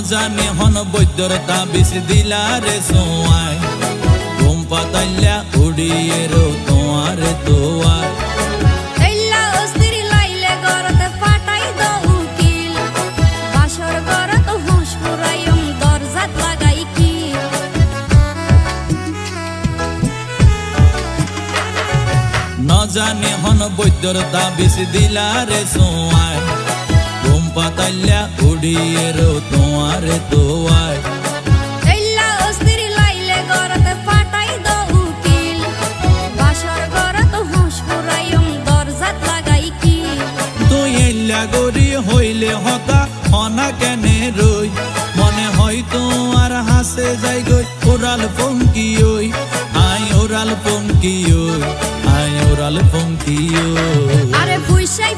জানি হন বৈদ্যর তাবিজ দিলা রে সোয়াই ঘুম পাতাইলা উড়িয়ে রো তোমার দোয়ার এল্লা অস্থির লাইলে গরতে ফাটাই দো উকিল বাসর গরত হুঁশ পুরাইম দরজাত লাগাই কি জানি হন বৈদ্যর তাবিজ দিলা রে সোয়াই ঘুম পাতাইলা উড়িয়ে রো তোমার দোয়ার এল্লা অস্থির লাইলে গরতে ফাটাই দো উকিল বাসর গরত হুঁশ পুরাইম দরজাত লাগাই কি তুই এল্লা গরি হইলে হতা হনা কেনে রই মনে হয়তো আর হাসে যাই গই ওরাল পঙ্কি ওই আই ওরাল পঙ্কি ওই আই ওরাল পঙ্কি ওই আরে ভুইসাই